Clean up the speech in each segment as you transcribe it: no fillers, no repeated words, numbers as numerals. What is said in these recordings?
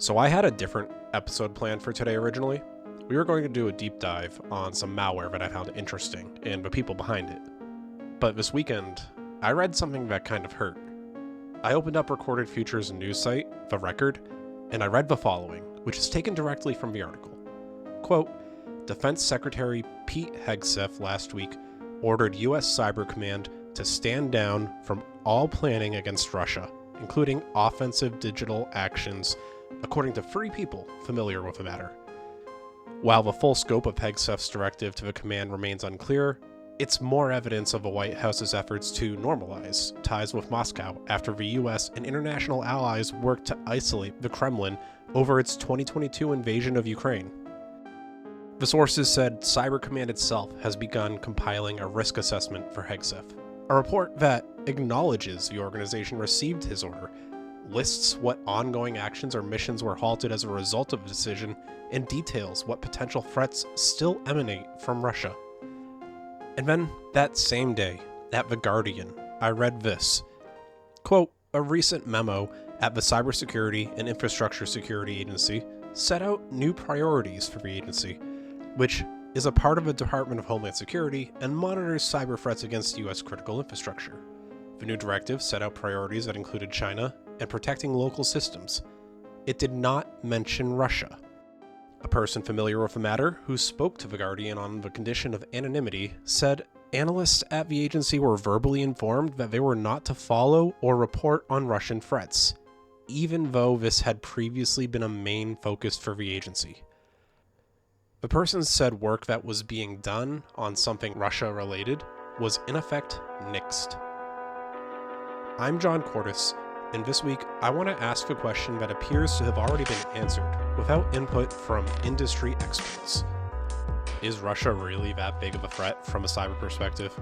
So I had a different episode planned for today originally. We were going to do a deep dive on some malware that I found interesting and the people behind it. But this weekend, I read something that kind of hurt. I opened up Recorded Future's news site, The Record, and I read the following, which is taken directly from the article. Quote, Defense Secretary Pete Hegseth last week ordered US Cyber Command to stand down from all planning against Russia, including offensive digital actions, according to 3 people familiar with the matter. While the full scope of Hegseth's directive to the command remains unclear, it's more evidence of the White House's efforts to normalize ties with Moscow after the US and international allies worked to isolate the Kremlin over its 2022 invasion of Ukraine. The sources said Cyber Command itself has begun compiling a risk assessment for Hegseth, a report that acknowledges the organization received his order, lists what ongoing actions or missions were halted as a result of the decision, and details what potential threats still emanate from Russia. And then, that same day, at The Guardian, I read this. Quote, a recent memo at the Cybersecurity and Infrastructure Security Agency set out new priorities for the agency, which is a part of the Department of Homeland Security and monitors cyber threats against U.S. critical infrastructure. The new directive set out priorities that included China and protecting local systems. It did not mention Russia. A person familiar with the matter, who spoke to The Guardian on the condition of anonymity, said analysts at the agency were verbally informed that they were not to follow or report on Russian threats, even though this had previously been a main focus for the agency. The person said work that was being done on something Russia-related was in effect nixed. I'm John Cordes, and this week I want to ask a question that appears to have already been answered without input from industry experts. Is Russia really that big of a threat from a cyber perspective?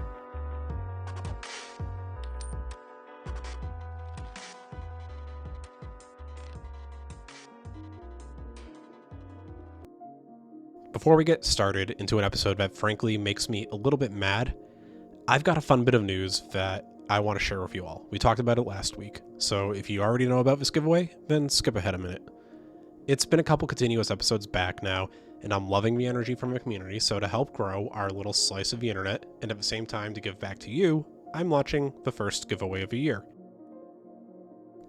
Before we get started into an episode that frankly makes me a little bit mad, I've got a fun bit of news that I want to share with you all. We talked about it last week, so if you already know about this giveaway, then skip ahead a minute. It's been a couple continuous episodes back now, and I'm loving the energy from the community, so to help grow our little slice of the internet, and at the same time to give back to you, I'm launching the first giveaway of the year.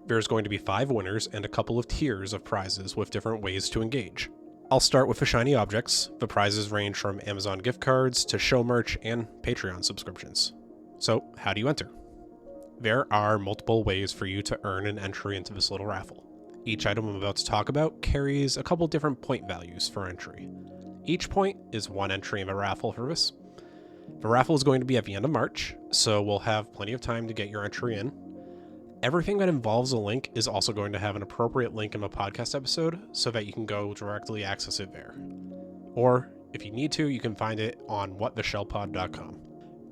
There's going to be 5 winners and a couple of tiers of prizes with different ways to engage. I'll start with the shiny objects. The prizes range from Amazon gift cards to show merch and Patreon subscriptions. So, how do you enter? There are multiple ways for you to earn an entry into this little raffle. Each item I'm about to talk about carries a couple different point values for entry. Each point is 1 entry in the raffle for this. The raffle is going to be at the end of March, so we'll have plenty of time to get your entry in. Everything that involves a link is also going to have an appropriate link in the podcast episode so that you can go directly access it there. Or, if you need to, you can find it on whattheshellpod.com.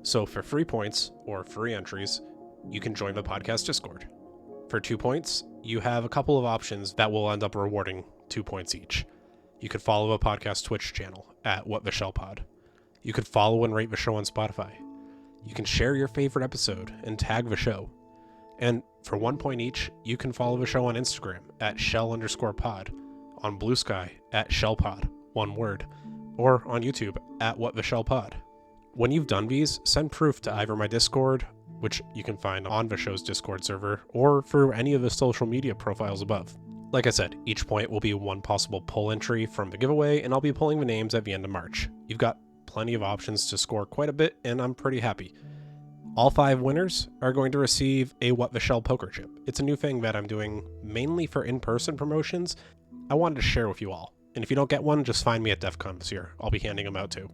So for 3 points, or free entries, you can join the podcast Discord. For 2 points, you have a couple of options that will end up rewarding 2 points each. You could follow a podcast Twitch channel at whattheshellpod. You could follow and rate the show on Spotify. You can share your favorite episode and tag the show. And for 1 point each, you can follow the show on Instagram at shell_pod, on Blue Sky at shellpod, one word, or on YouTube at whattheshellpod. When you've done these, send proof to either my Discord, which you can find on the show's Discord server, or through any of the social media profiles above. Like I said, each point will be 1 possible pull entry from the giveaway, and I'll be pulling the names at the end of March. You've got plenty of options to score quite a bit, and I'm pretty happy. All 5 winners are going to receive a What the Shell poker chip. It's a new thing that I'm doing mainly for in-person promotions. I wanted to share with you all. And if you don't get one, just find me at DEF CON this year. I'll be handing them out too.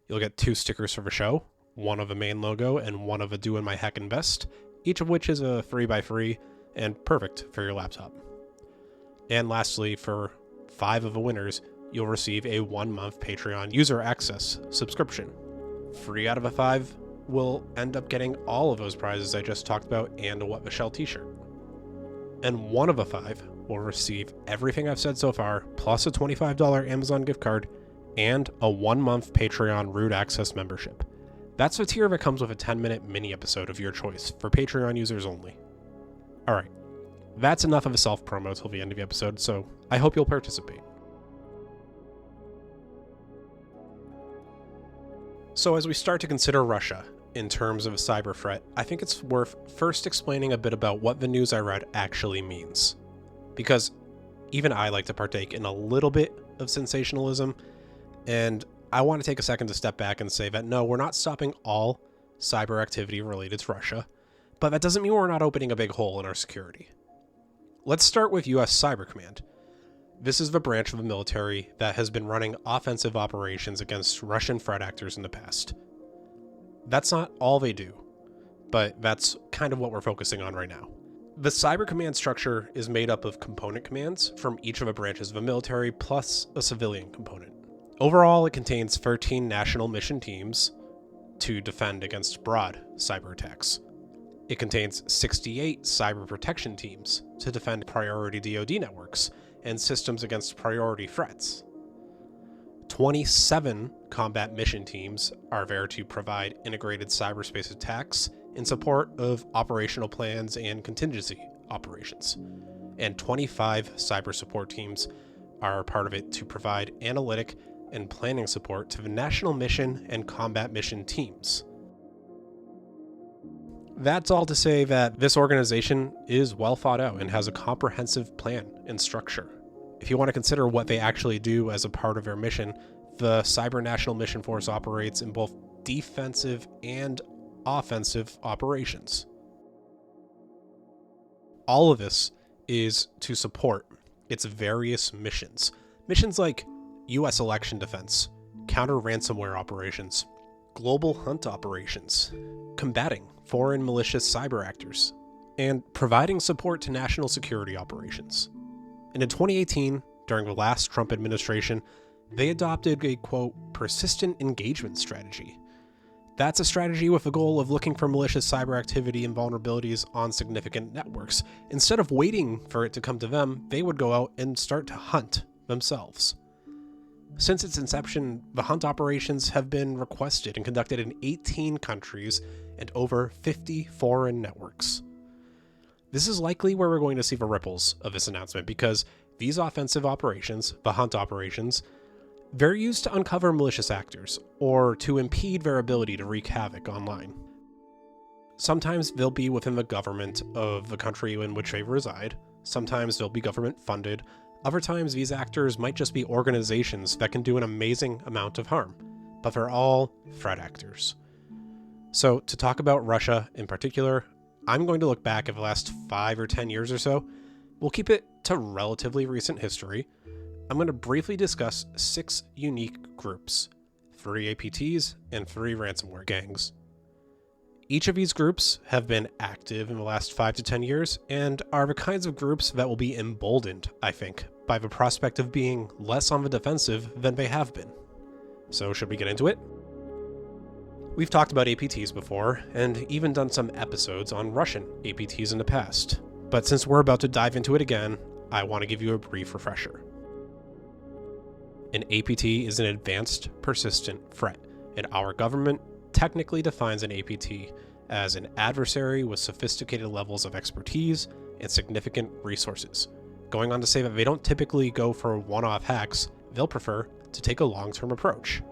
You'll get 2 stickers for the show, 1 of the main logo and 1 of a Doing My Heckin' Best, each of which is a 3x3 and perfect for your laptop. And lastly, for 5 of the winners, you'll receive a 1-month Patreon user access subscription. 3 out of the 5 will end up getting all of those prizes I just talked about and a What the Shell t-shirt. And 1 of the 5 will receive everything I've said so far, plus a $25 Amazon gift card and a 1-month Patreon root access membership. That's the tier that comes with a 10-minute mini episode of your choice for Patreon users only. Alright, That's enough of a self-promo till the end of the episode, so I hope you'll participate. So as we start to consider Russia in terms of a cyber threat, I think it's worth first explaining a bit about what the news I read actually means. Because even I like to partake in a little bit of sensationalism, and I want to take a second to step back and say that no, we're not stopping all cyber activity related to Russia, but that doesn't mean we're not opening a big hole in our security. Let's start with US Cyber Command. This is the branch of the military that has been running offensive operations against Russian threat actors in the past. That's not all they do, but that's kind of what we're focusing on right now. The Cyber Command structure is made up of component commands from each of the branches of the military plus a civilian component. Overall, it contains 13 national mission teams to defend against broad cyber attacks. It contains 68 cyber protection teams to defend priority DoD networks and systems against priority threats. 27 combat mission teams are there to provide integrated cyberspace attacks in support of operational plans and contingency operations. And 25 cyber support teams are part of it to provide analytic and planning support to the national mission and combat mission teams. That's all to say that this organization is well thought out and has a comprehensive plan and structure. If you want to consider what they actually do as a part of their mission, the Cyber National Mission Force operates in both defensive and offensive operations. All of this is to support its various missions. Missions like US election defense, counter-ransomware operations, global hunt operations, combating foreign malicious cyber actors, and providing support to national security operations. And in 2018, during the last Trump administration, they adopted a, quote, persistent engagement strategy. That's a strategy with the goal of looking for malicious cyber activity and vulnerabilities on significant networks. Instead of waiting for it to come to them, they would go out and start to hunt themselves. Since its inception, the hunt operations have been requested and conducted in 18 countries and over 50 foreign networks. This is likely where we're going to see the ripples of this announcement because these offensive operations, the hunt operations, they're used to uncover malicious actors or to impede their ability to wreak havoc online. Sometimes they'll be within the government of the country in which they reside. Sometimes they'll be government funded. Other times these actors might just be organizations that can do an amazing amount of harm, but they're all threat actors. So to talk about Russia in particular, I'm going to look back at the last 5 or 10 years or so. We'll keep it to relatively recent history. I'm going to briefly discuss 6 unique groups, 3 APTs and 3 ransomware gangs. Each of these groups have been active in the last 5 to 10 years and are the kinds of groups that will be emboldened, I think, by the prospect of being less on the defensive than they have been. So should we get into it? We've talked about APTs before, and even done some episodes on Russian APTs in the past. But since we're about to dive into it again, I want to give you a brief refresher. An APT is an advanced persistent threat, and our government technically defines an APT as an adversary with sophisticated levels of expertise and significant resources. Going on to say that they don't typically go for one-off hacks, they'll prefer to take a long-term approach.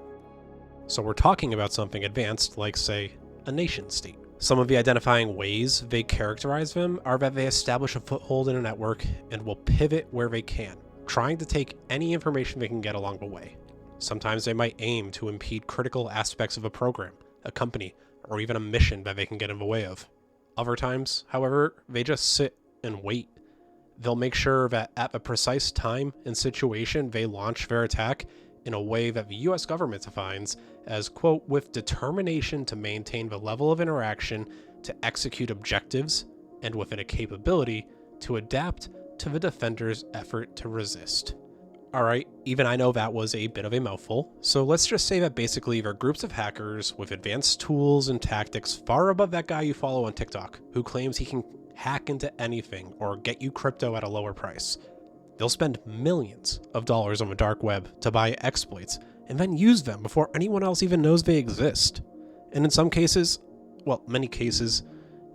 So we're talking about something advanced like, say, a nation state. Some of the identifying ways they characterize them are that they establish a foothold in a network and will pivot where they can, trying to take any information they can get along the way. Sometimes they might aim to impede critical aspects of a program, a company, or even a mission that they can get in the way of. Other times, however, they just sit and wait. They'll make sure that at the precise time and situation they launch their attack in a way that the US government defines as, quote, with determination to maintain the level of interaction to execute objectives and within a capability to adapt to the defender's effort to resist. Alright, even I know that was a bit of a mouthful, so let's just say that basically they're groups of hackers with advanced tools and tactics far above that guy you follow on TikTok who claims he can hack into anything or get you crypto at a lower price. They'll spend millions of dollars on the dark web to buy exploits and then use them before anyone else even knows they exist. And in some cases, well, many cases,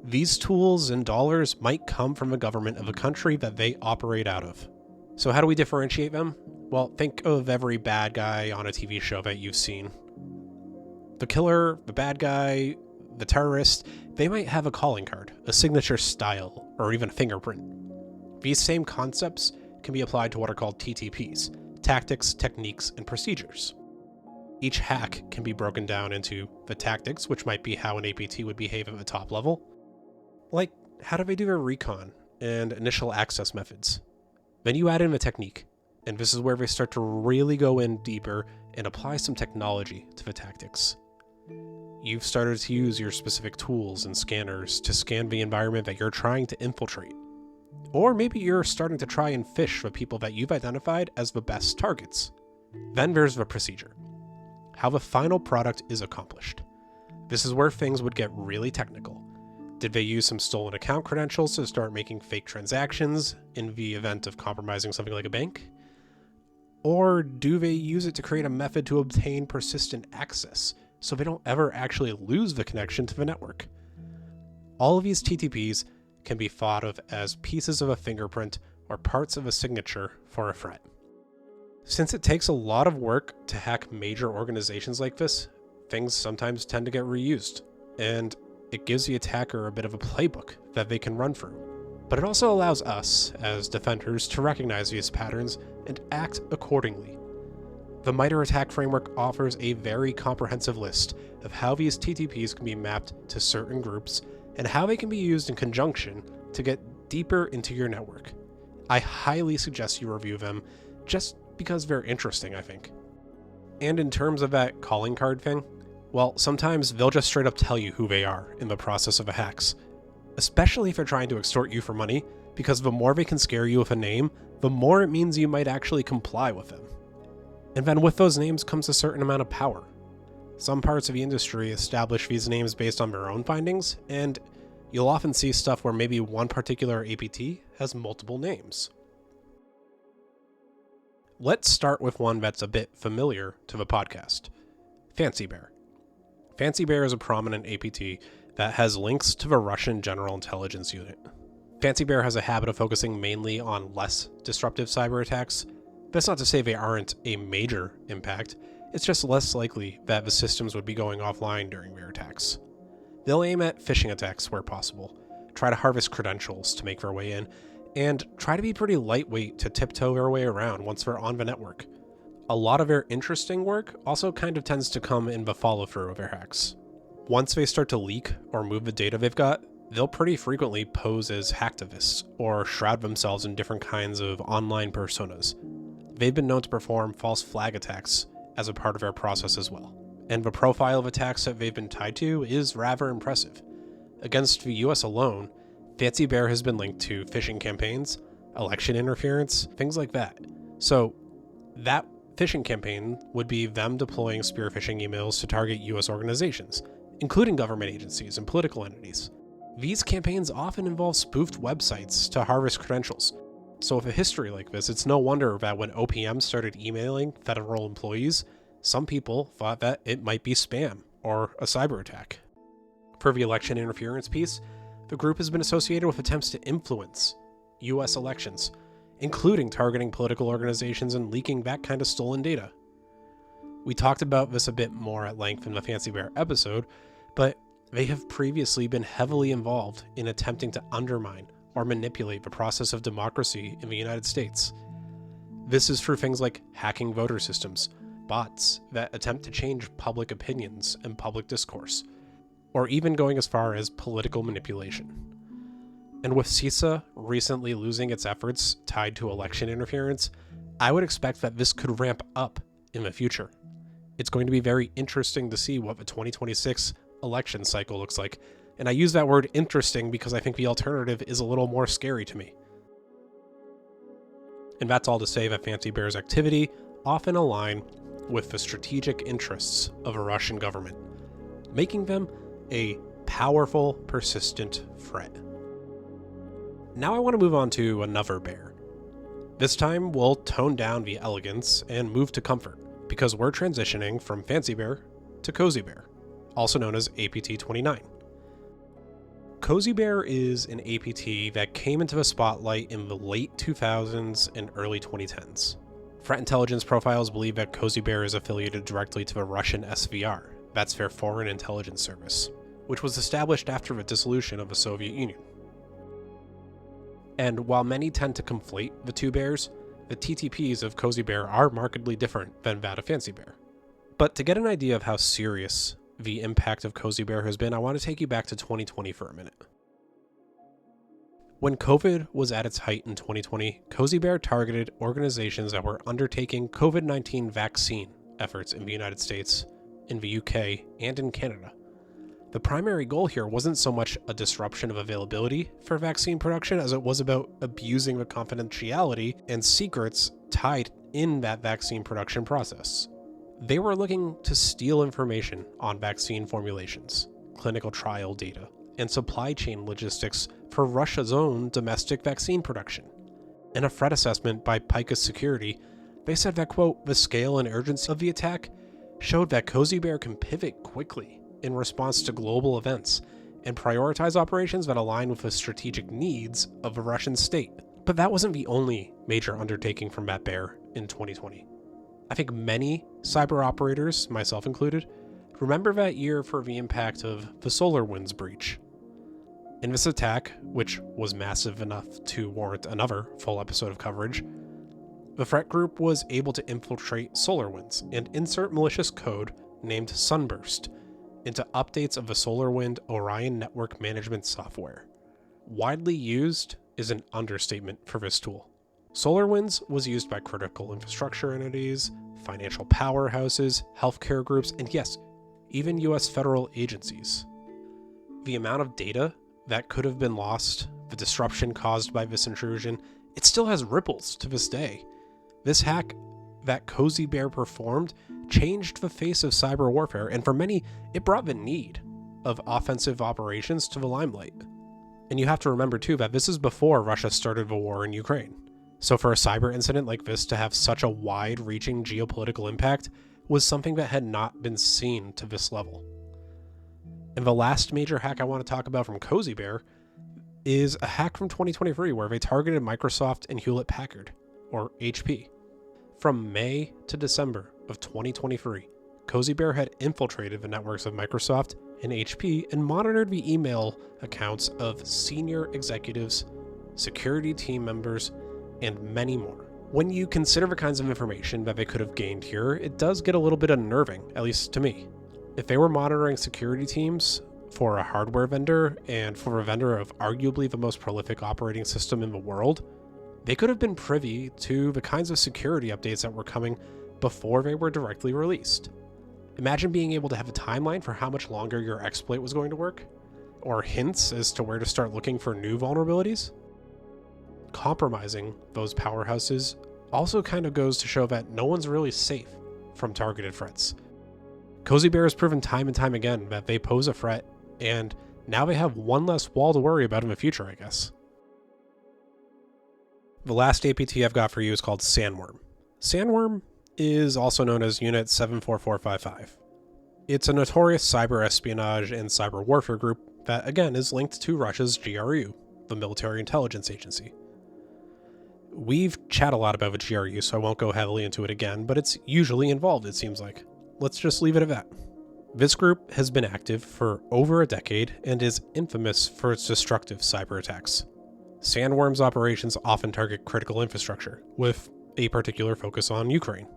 These tools and dollars might come from a government of a country that they operate out of. So how do we differentiate them? Well, think of every bad guy on a TV show that you've seen. The killer, the bad guy, the terrorist, they might have a calling card, a signature style, or even a fingerprint. These same concepts can be applied to what are called TTPs, tactics, techniques, and procedures. Each hack can be broken down into the tactics, which might be how an APT would behave at the top level. Like, how do they do their recon and initial access methods? Then you add in the technique, and this is where they start to really go in deeper and apply some technology to the tactics. You've started to use your specific tools and scanners to scan the environment that you're trying to infiltrate. Or maybe you're starting to try and fish the people that you've identified as the best targets. Then there's the procedure, how the final product is accomplished. This is where things would get really technical. Did they use some stolen account credentials to start making fake transactions in the event of compromising something like a bank? Or do they use it to create a method to obtain persistent access so they don't ever actually lose the connection to the network? All of these TTPs can be thought of as pieces of a fingerprint or parts of a signature for a threat. Since it takes a lot of work to hack major organizations like this, things sometimes tend to get reused, and it gives the attacker a bit of a playbook that they can run through. But it also allows us, as defenders, to recognize these patterns and act accordingly. The MITRE ATT&CK framework offers a very comprehensive list of how these TTPs can be mapped to certain groups and how they can be used in conjunction to get deeper into your network. I highly suggest you review them just because they're interesting, I think. And in terms of that calling card thing, well, sometimes they'll just straight up tell you who they are in the process of the hacks, especially if they're trying to extort you for money, because the more they can scare you with a name, the more it means you might actually comply with them. And then with those names comes a certain amount of power. Some parts of the industry establish these names based on their own findings, and you'll often see stuff where maybe one particular APT has multiple names. Let's start with one that's a bit familiar to the podcast, Fancy Bear. Fancy Bear is a prominent APT that has links to the Russian General Intelligence Unit. Fancy Bear has a habit of focusing mainly on less disruptive cyber attacks. That's not to say they aren't a major impact, it's just less likely that the systems would be going offline during their attacks. They'll aim at phishing attacks where possible, try to harvest credentials to make their way in, and try to be pretty lightweight to tiptoe their way around once they're on the network. A lot of their interesting work also kind of tends to come in the follow-through of their hacks. Once they start to leak or move the data they've got, they'll pretty frequently pose as hacktivists or shroud themselves in different kinds of online personas. They've been known to perform false flag attacks as a part of their process as well. And the profile of attacks that they've been tied to is rather impressive. Against the US alone, Fancy Bear has been linked to phishing campaigns, election interference, things like that. So that phishing campaign would be them deploying spear phishing emails to target US organizations, including government agencies and political entities. These campaigns often involve spoofed websites to harvest credentials. So with a history like this, it's no wonder that when OPM started emailing federal employees, some people thought that it might be spam or a cyber attack. For the election interference piece, the group has been associated with attempts to influence US elections, including targeting political organizations and leaking that kind of stolen data. We talked about this a bit more at length in the Fancy Bear episode, but they have previously been heavily involved in attempting to undermine or manipulate the process of democracy in the United States. This is through things like hacking voter systems, bots that attempt to change public opinions and public discourse, or even going as far as political manipulation. And with CISA recently losing its efforts tied to election interference, I would expect that this could ramp up in the future. It's going to be very interesting to see what the 2026 election cycle looks like, and I use that word interesting because I think the alternative is a little more scary to me. And that's all to say that Fancy Bear's activity often align with the strategic interests of a Russian government, making them a powerful, persistent threat. Now I want to move on to another bear. This time we'll tone down the elegance and move to comfort, because we're transitioning from Fancy Bear to Cozy Bear, also known as APT-29. Cozy Bear is an APT that came into the spotlight in the late 2000s and early 2010s. Threat intelligence profiles believe that Cozy Bear is affiliated directly to the Russian SVR, that's their Foreign Intelligence Service, which was established after the dissolution of the Soviet Union. And while many tend to conflate the two bears, the TTPs of Cozy Bear are markedly different than that of Fancy Bear. But to get an idea of how serious the impact of Cozy Bear has been, I want to take you back to 2020 for a minute. When COVID was at its height in 2020, Cozy Bear targeted organizations that were undertaking COVID-19 vaccine efforts in the United States, in the UK, and in Canada. The primary goal here wasn't so much a disruption of availability for vaccine production as it was about abusing the confidentiality and secrets tied in that vaccine production process. They were looking to steal information on vaccine formulations, clinical trial data, and supply chain logistics for Russia's own domestic vaccine production. In a threat assessment by Picus Security, they said that, quote, the scale and urgency of the attack showed that Cozy Bear can pivot quickly in response to global events and prioritize operations that align with the strategic needs of the Russian state. But that wasn't the only major undertaking from that bear in 2020. I think many cyber operators, myself included, remember that year for the impact of the SolarWinds breach. In this attack, which was massive enough to warrant another full episode of coverage, the threat group was able to infiltrate SolarWinds and insert malicious code named Sunburst into updates of the SolarWind Orion network management software. Widely used is an understatement for this tool. SolarWinds was used by critical infrastructure entities, financial powerhouses, healthcare groups, and yes, even US federal agencies. The amount of data that could have been lost, the disruption caused by this intrusion, it still has ripples to this day. This hack that Cozy Bear performed changed the face of cyber warfare, and for many, it brought the need of offensive operations to the limelight. And you have to remember too that this is before Russia started the war in Ukraine. So for a cyber incident like this to have such a wide-reaching geopolitical impact was something that had not been seen to this level. And the last major hack I want to talk about from Cozy Bear is a hack from 2023 where they targeted Microsoft and Hewlett-Packard, or HP. From May to December of 2023, Cozy Bear had infiltrated the networks of Microsoft and HP and monitored the email accounts of senior executives, security team members, and many more. When you consider the kinds of information that they could have gained here, it does get a little bit unnerving, at least to me. If they were monitoring security teams for a hardware vendor and for a vendor of arguably the most prolific operating system in the world, they could have been privy to the kinds of security updates that were coming before they were directly released. Imagine being able to have a timeline for how much longer your exploit was going to work, or hints as to where to start looking for new vulnerabilities. Compromising those powerhouses also kind of goes to show that no one's really safe from targeted threats. Cozy Bear has proven time and time again that they pose a threat, and now they have one less wall to worry about in the future, I guess. The last APT I've got for you is called Sandworm. Sandworm is also known as Unit 74455. It's a notorious cyber espionage and cyber warfare group that, again, is linked to Russia's GRU, the military intelligence agency. We've chatted a lot about the GRU, so I won't go heavily into it again, but it's usually involved, it seems like. Let's just leave it at that. This group has been active for over a decade and is infamous for its destructive cyber attacks. Sandworm's operations often target critical infrastructure, with a particular focus on Ukraine.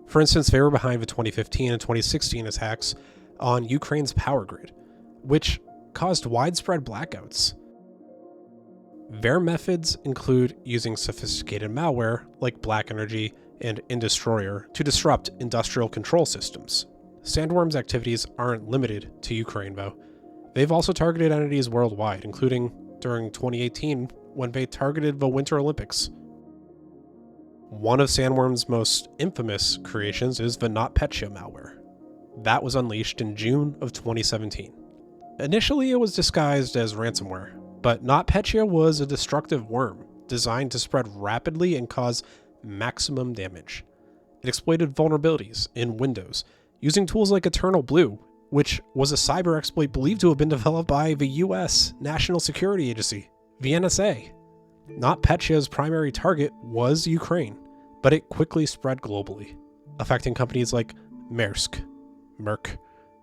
For instance, they were behind the 2015 and 2016 attacks on Ukraine's power grid, which caused widespread blackouts. Their methods include using sophisticated malware like Black Energy and Indestroyer to disrupt industrial control systems. Sandworm's activities aren't limited to Ukraine, though. They've also targeted entities worldwide, including during 2018 when they targeted the Winter Olympics. One of Sandworm's most infamous creations is the NotPetya malware. That was unleashed in June of 2017. Initially, it was disguised as ransomware, but NotPetya was a destructive worm designed to spread rapidly and cause maximum damage. It exploited vulnerabilities in Windows, using tools like Eternal Blue, which was a cyber exploit believed to have been developed by the US National Security Agency, the NSA. NotPetya's primary target was Ukraine, but it quickly spread globally, affecting companies like Maersk, Merck,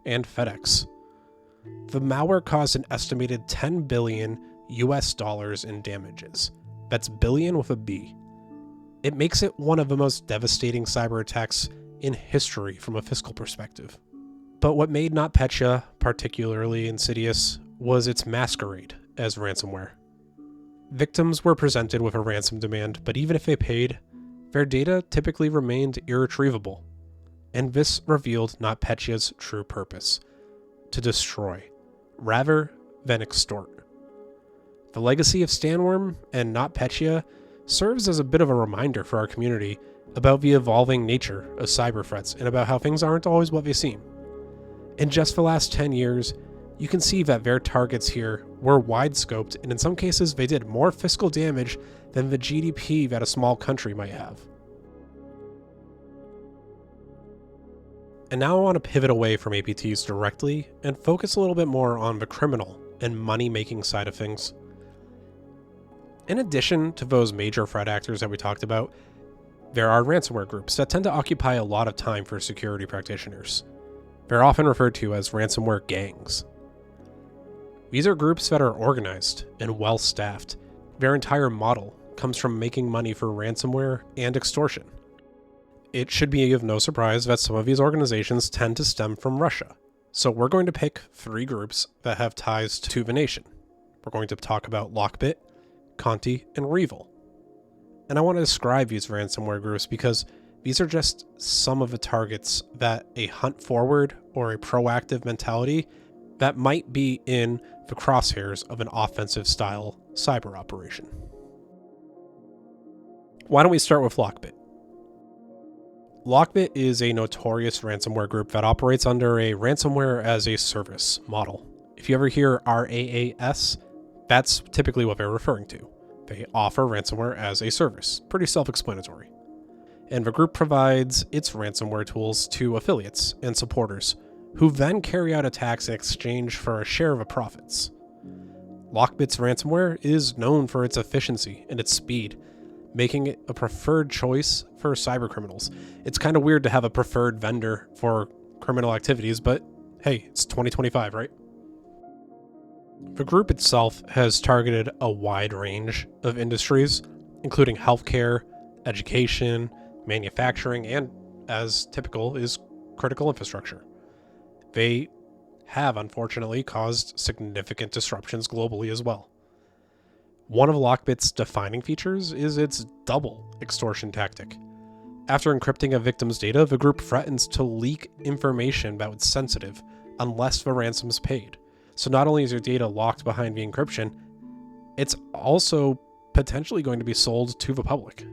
and FedEx. The malware caused an estimated $10 billion in damages. That's billion with a B. It makes it one of the most devastating cyber attacks in history from a fiscal perspective. But what made NotPetya particularly insidious was its masquerade as ransomware. Victims were presented with a ransom demand, but even if they paid, their data typically remained irretrievable. And this revealed NotPetya's true purpose: to destroy, rather than extort. The legacy of Stanworm and NotPetya serves as a bit of a reminder for our community about the evolving nature of cyber threats and about how things aren't always what they seem. In just the last 10 years, you can see that their targets here were wide-scoped, and in some cases they did more fiscal damage than the GDP that a small country might have. And now I want to pivot away from APTs directly and focus a little bit more on the criminal and money-making side of things. In addition to those major threat actors that we talked about, there are ransomware groups that tend to occupy a lot of time for security practitioners. They're often referred to as ransomware gangs. These are groups that are organized and well-staffed. Their entire model comes from making money for ransomware and extortion. It should be of no surprise that some of these organizations tend to stem from Russia. So we're going to pick 3 groups that have ties to the nation. We're going to talk about Lockbit, Conti, and Revil. And I want to describe these ransomware groups because these are just some of the targets that a hunt forward or a proactive mentality that might be in the crosshairs of an offensive style cyber operation. Why don't we start with Lockbit? Lockbit is a notorious ransomware group that operates under a ransomware as a service model. If you ever hear RAAS, that's typically what they're referring to. They offer ransomware as a service. Pretty self-explanatory. And the group provides its ransomware tools to affiliates and supporters, who then carry out attacks in exchange for a share of the profits. Lockbit's ransomware is known for its efficiency and its speed, making it a preferred choice for cybercriminals. It's kind of weird to have a preferred vendor for criminal activities, but hey, it's 2025, right? The group itself has targeted a wide range of industries, including healthcare, education, manufacturing, and, as typical, is critical infrastructure. They have, unfortunately, caused significant disruptions globally as well. One of Lockbit's defining features is its double extortion tactic. After encrypting a victim's data, the group threatens to leak information that was sensitive unless the ransom's paid. So not only is your data locked behind the encryption, it's also potentially going to be sold to the public.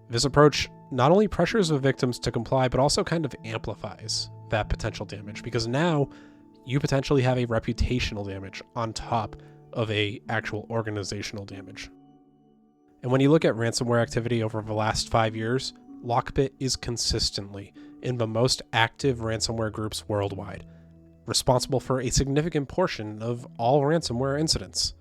This approach not only pressures the victims to comply, but also kind of amplifies that potential damage, because now you potentially have a reputational damage on top of a actual organizational damage. And when you look at ransomware activity over the last 5 years, Lockbit is consistently in the most active ransomware groups worldwide, responsible for a significant portion of all ransomware incidents.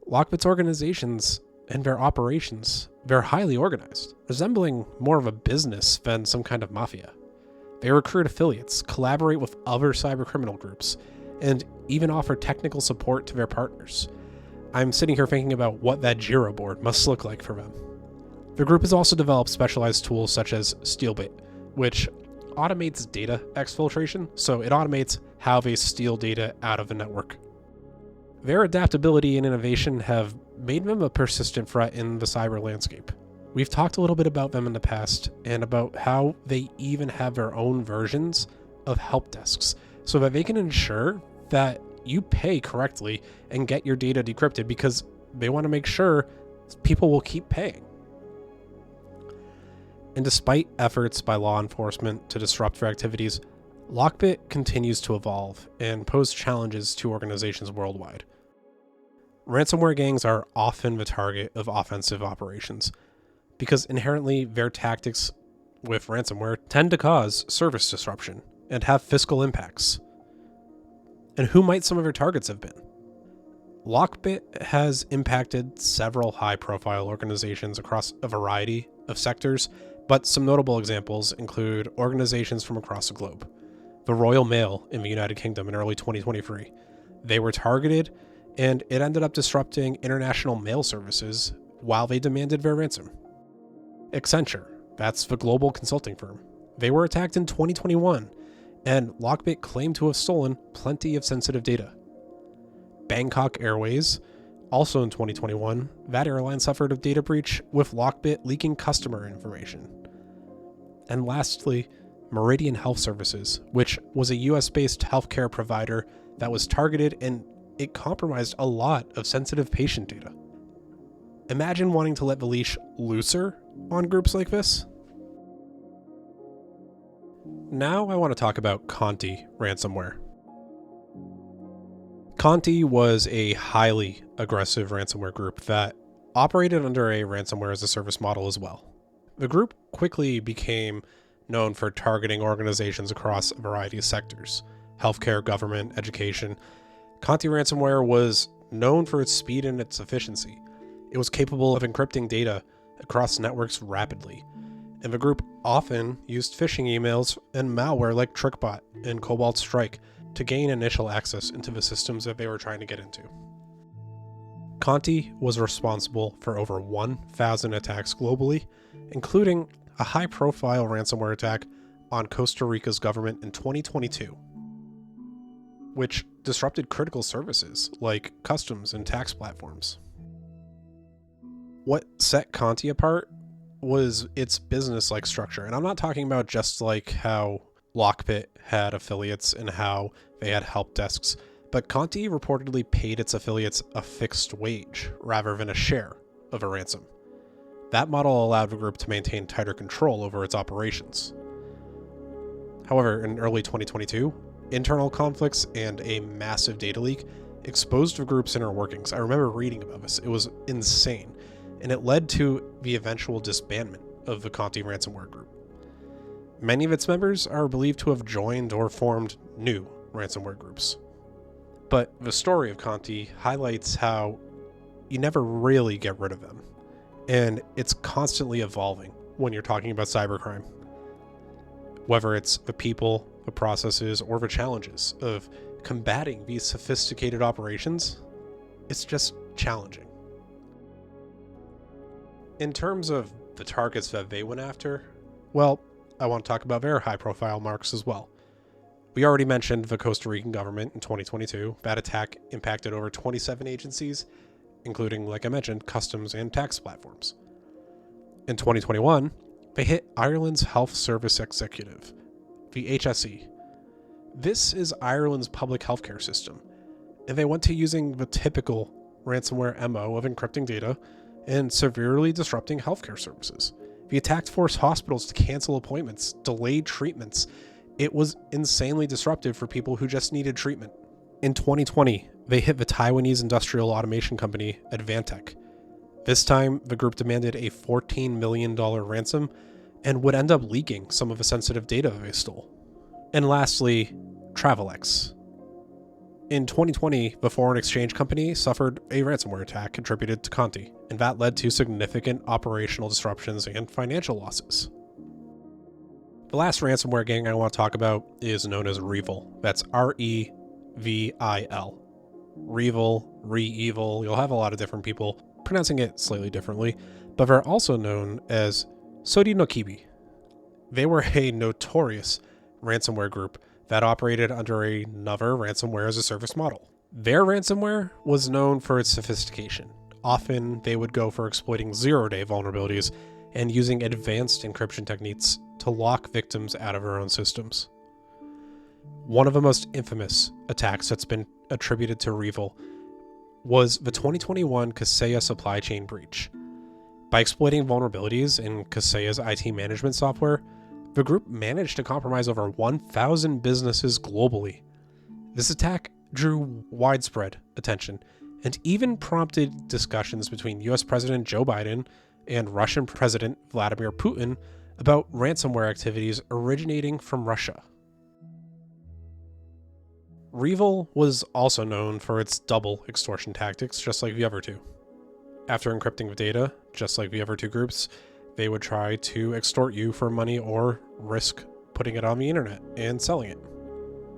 Lockbit's organizations and their operations, they're highly organized, resembling more of a business than some kind of mafia. They recruit affiliates, collaborate with other cybercriminal groups, and even offer technical support to their partners. I'm sitting here thinking about what that Jira board must look like for them. The group has also developed specialized tools such as Stealbit, which automates data exfiltration, so it automates how they steal data out of the network. Their adaptability and innovation have made them a persistent threat in the cyber landscape. We've talked a little bit about them in the past, and about how they even have their own versions of help desks, so that they can ensure that you pay correctly and get your data decrypted, because they want to make sure people will keep paying. And despite efforts by law enforcement to disrupt their activities, Lockbit continues to evolve and pose challenges to organizations worldwide. Ransomware gangs are often the target of offensive operations, because inherently their tactics with ransomware tend to cause service disruption and have fiscal impacts. And who might some of your targets have been? Lockbit has impacted several high-profile organizations across a variety of sectors, but some notable examples include organizations from across the globe. The Royal Mail in the United Kingdom in early 2023. They were targeted, and it ended up disrupting international mail services while they demanded their ransom. Accenture, that's the global consulting firm. They were attacked in 2021, and Lockbit claimed to have stolen plenty of sensitive data. Bangkok Airways, also in 2021, that airline suffered a data breach with Lockbit leaking customer information. And lastly, Meridian Health Services, which was a US-based healthcare provider that was targeted, and it compromised a lot of sensitive patient data. Imagine wanting to let the leash looser on groups like this. Now I want to talk about Conti ransomware. Conti was a highly aggressive ransomware group that operated under a ransomware as a service model as well. The group quickly became known for targeting organizations across a variety of sectors: healthcare, government, education. Conti ransomware was known for its speed and its efficiency. It was capable of encrypting data across networks rapidly, and the group often used phishing emails and malware like TrickBot and Cobalt Strike to gain initial access into the systems that they were trying to get into. Conti was responsible for over 1,000 attacks globally, including a high-profile ransomware attack on Costa Rica's government in 2022, which disrupted critical services like customs and tax platforms. What set Conti apart was its business-like structure, and I'm not talking about just like how Lockbit had affiliates and how they had help desks, but Conti reportedly paid its affiliates a fixed wage rather than a share of a ransom. That model allowed the group to maintain tighter control over its operations. However, in early 2022, internal conflicts and a massive data leak exposed the group's inner workings. I remember reading about this. It was insane, and it led to the eventual disbandment of the Conti ransomware group. Many of its members are believed to have joined or formed new ransomware groups. But the story of Conti highlights how you never really get rid of them, and it's constantly evolving when you're talking about cybercrime. Whether it's the people, the processes, or the challenges of combating these sophisticated operations, it's just challenging. In terms of the targets that they went after, well, I want to talk about their high-profile marks as well. We already mentioned the Costa Rican government in 2022. That attack impacted over 27 agencies, including, like I mentioned, customs and tax platforms. In 2021, they hit Ireland's Health Service Executive, the HSE. This is Ireland's public healthcare system, and they went to using the typical ransomware MO of encrypting data and severely disrupting healthcare services. The attack forced hospitals to cancel appointments, delayed treatments. It was insanely disruptive for people who just needed treatment. In 2020, they hit the Taiwanese industrial automation company Advantech. This time, the group demanded a $14 million ransom and would end up leaking some of the sensitive data they stole. And lastly, Travelex. In 2020, the foreign exchange company suffered a ransomware attack attributed to Conti, and that led to significant operational disruptions and financial losses. The last ransomware gang I want to talk about is known as Revil. That's R-E-V-I-L. Revil, Re-Evil, you'll have a lot of different people pronouncing it slightly differently, but they're also known as Sodi no Kibi. They were a notorious ransomware group that operated under another ransomware as a service model. Their ransomware was known for its sophistication. Often they would go for exploiting zero-day vulnerabilities and using advanced encryption techniques to lock victims out of their own systems. One of the most infamous attacks that's been attributed to Revil was the 2021 Kaseya supply chain breach. By exploiting vulnerabilities in Kaseya's IT management software, the group managed to compromise over 1,000 businesses globally. This attack drew widespread attention and even prompted discussions between US President Joe Biden and Russian President Vladimir Putin about ransomware activities originating from Russia. REvil was also known for its double extortion tactics, just like VF2. After encrypting the data, just like VF2 groups, they would try to extort you for money or risk putting it on the internet and selling it.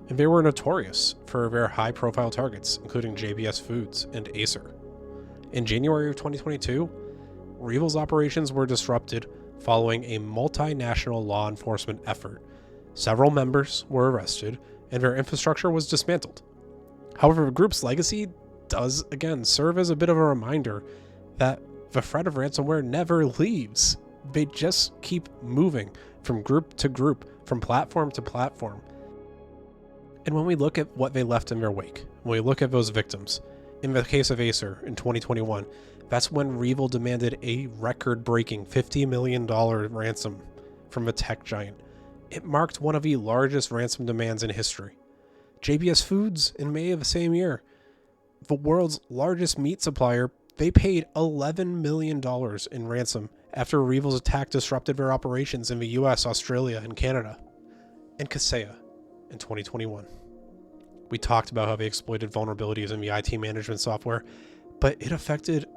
And they were notorious for their high-profile targets, including JBS Foods and Acer. In January of 2022, REvil's operations were disrupted following a multinational law enforcement effort. Several members were arrested, and their infrastructure was dismantled. However, the group's legacy does, again, serve as a bit of a reminder that the threat of ransomware never leaves. They just keep moving from group to group, from platform to platform. And when we look at what they left in their wake, when we look at those victims, in the case of Acer in 2021, that's when REvil demanded a record-breaking $50 million ransom from the tech giant. It marked one of the largest ransom demands in history. JBS Foods, in May of the same year, the world's largest meat supplier, they paid $11 million in ransom after REvil's attack disrupted their operations in the US, Australia, and Canada. And Kaseya in 2021. We talked about how they exploited vulnerabilities in the IT management software, but it affected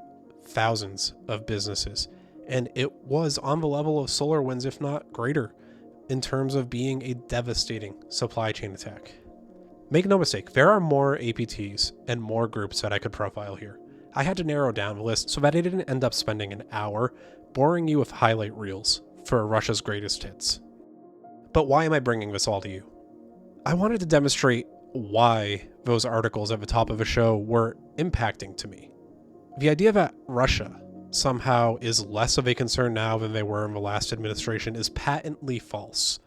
thousands of businesses, and it was on the level of SolarWinds, if not greater, in terms of being a devastating supply chain attack. Make no mistake, there are more APTs and more groups that I could profile here. I had to narrow down the list so that I didn't end up spending an hour boring you with highlight reels for Russia's greatest hits. But why am I bringing this all to you? I wanted to demonstrate why those articles at the top of the show were impacting to me. The idea that Russia somehow is less of a concern now than they were in the last administration is patently false.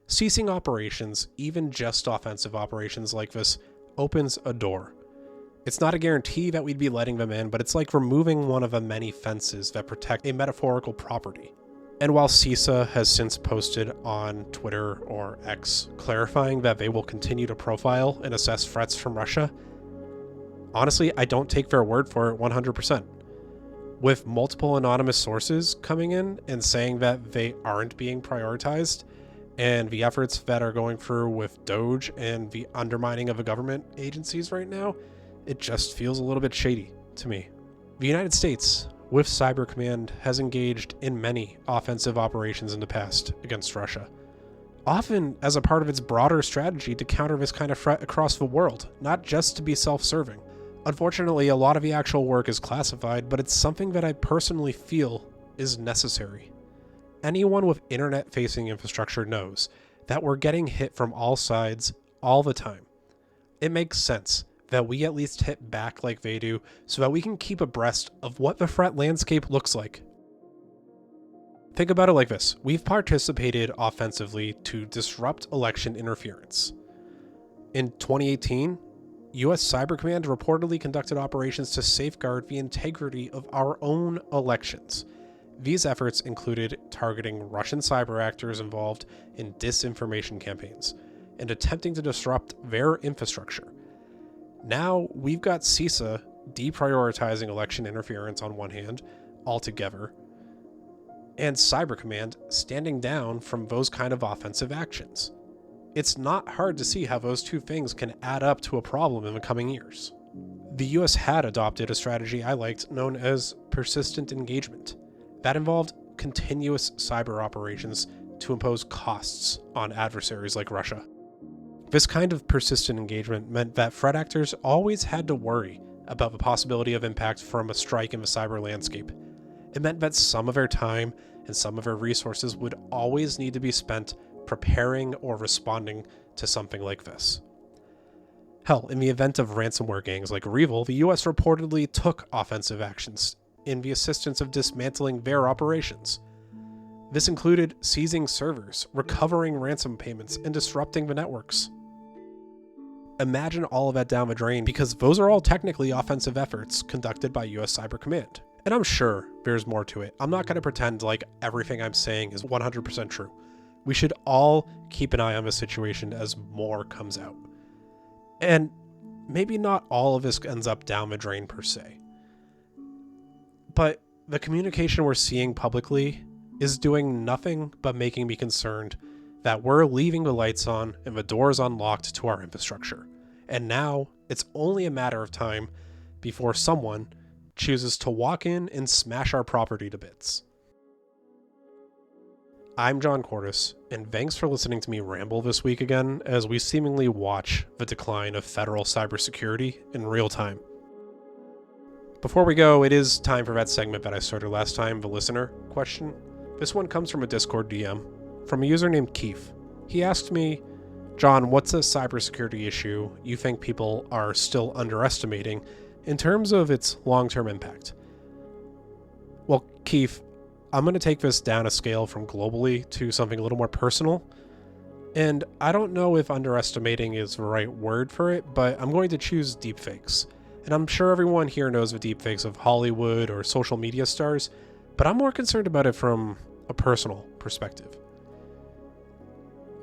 Ceasing operations, even just offensive operations like this, opens a door. It's not a guarantee that we'd be letting them in, but it's like removing one of the many fences that protect a metaphorical property. And while CISA has since posted on Twitter or X clarifying that they will continue to profile and assess threats from Russia, honestly, I don't take their word for it 100%. With multiple anonymous sources coming in and saying that they aren't being prioritized, and the efforts that are going through with Doge and the undermining of the government agencies right now, it just feels a little bit shady to me. The United States, with Cyber Command, has engaged in many offensive operations in the past against Russia, often as a part of its broader strategy to counter this kind of threat across the world, not just to be self-serving. Unfortunately, a lot of the actual work is classified, but it's something that I personally feel is necessary. Anyone with internet-facing infrastructure knows that we're getting hit from all sides all the time. It makes sense that we at least hit back like they do so that we can keep abreast of what the threat landscape looks like. Think about it like this. We've participated offensively to disrupt election interference. In 2018, US Cyber Command reportedly conducted operations to safeguard the integrity of our own elections. These efforts included targeting Russian cyber actors involved in disinformation campaigns and attempting to disrupt their infrastructure. Now we've got CISA deprioritizing election interference on one hand altogether, and Cyber Command standing down from those kind of offensive actions. It's not hard to see how those two things can add up to a problem in the coming years. The US had adopted a strategy I liked known as persistent engagement. That involved continuous cyber operations to impose costs on adversaries like Russia. This kind of persistent engagement meant that threat actors always had to worry about the possibility of impact from a strike in the cyber landscape. It meant that some of their time and some of their resources would always need to be spent preparing or responding to something like this. Hell, in the event of ransomware gangs like REvil, the US reportedly took offensive actions in the assistance of dismantling their operations. This included seizing servers, recovering ransom payments, and disrupting the networks. Imagine all of that down the drain, because those are all technically offensive efforts conducted by US Cyber Command. And I'm sure there's more to it. I'm not going to pretend like everything I'm saying is 100% true. We should all keep an eye on this situation as more comes out. And maybe not all of this ends up down the drain per se. But the communication we're seeing publicly is doing nothing but making me concerned that we're leaving the lights on and the doors unlocked to our infrastructure. And now it's only a matter of time before someone chooses to walk in and smash our property to bits. I'm John Cordes, and thanks for listening to me ramble this week again as we seemingly watch the decline of federal cybersecurity in real time. Before we go, it is time for that segment that I started last time, the listener question. This one comes from a Discord DM from a user named Keith. He asked me, John, what's a cybersecurity issue you think people are still underestimating in terms of its long-term impact? Well, Keith, I'm going to take this down a scale from globally to something a little more personal. And I don't know if underestimating is the right word for it, but I'm going to choose deepfakes. And I'm sure everyone here knows the deepfakes of Hollywood or social media stars, but I'm more concerned about it from a personal perspective.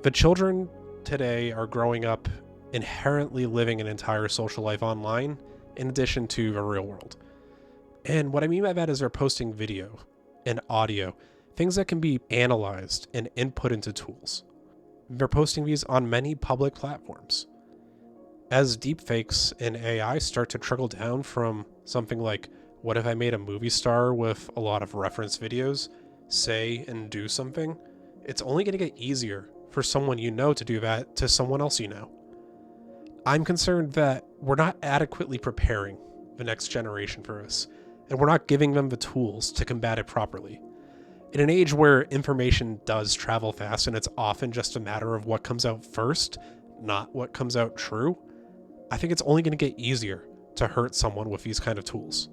The children today are growing up inherently living an entire social life online in addition to the real world. And what I mean by that is they're posting video and audio, things that can be analyzed and input into tools. They're posting these on many public platforms. As deepfakes and AI start to trickle down from something like, what if I made a movie star with a lot of reference videos say and do something? It's only going to get easier for someone you know to do that to someone else you know. I'm concerned that we're not adequately preparing the next generation for this, and we're not giving them the tools to combat it properly. In an age where information does travel fast and it's often just a matter of what comes out first, not what comes out true, I think it's only going to get easier to hurt someone with these kind of tools.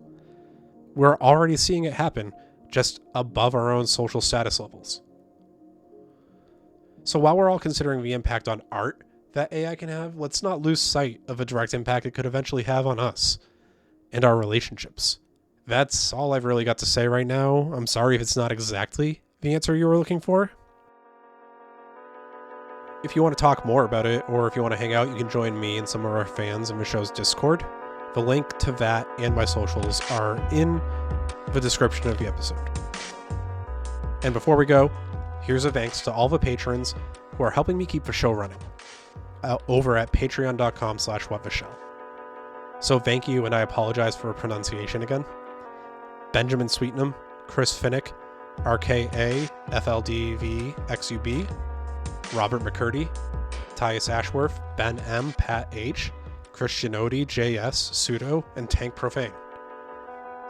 We're already seeing it happen just above our own social status levels. So while we're all considering the impact on art that AI can have, let's not lose sight of a direct impact it could eventually have on us and our relationships. That's all I've really got to say right now. I'm sorry if it's not exactly the answer you were looking for. If you want to talk more about it, or if you want to hang out, you can join me and some of our fans in the show's Discord. The link to that and my socials are in the description of the episode. And before we go, here's a thanks to all the patrons who are helping me keep the show running over at patreon.com/whattheshell. So thank you, and I apologize for pronunciation again. Benjamin Sweetnam, Chris Finnick, RKA, FLDVXUB, Robert McCurdy, Tyus Ashworth, Ben M, Pat H, Christian Odi, JS, Pseudo, and Tank Profane.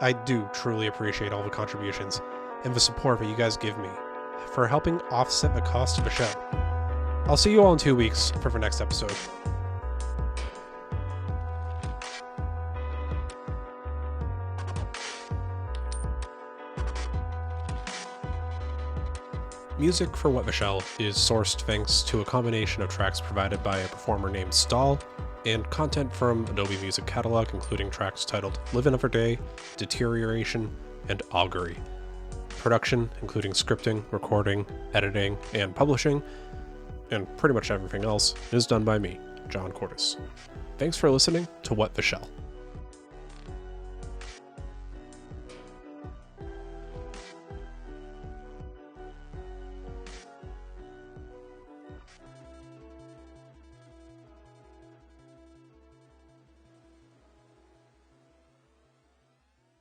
I do truly appreciate all the contributions and the support that you guys give me for helping offset the cost of the show. I'll see you all in 2 weeks for the next episode. Music for What the Shell is sourced thanks to a combination of tracks provided by a performer named Stahl and content from Adobe Music Catalog, including tracks titled Live Another Day, Deterioration, and Augury. Production, including scripting, recording, editing, and publishing, and pretty much everything else, is done by me, John Cordes. Thanks for listening to What the Shell.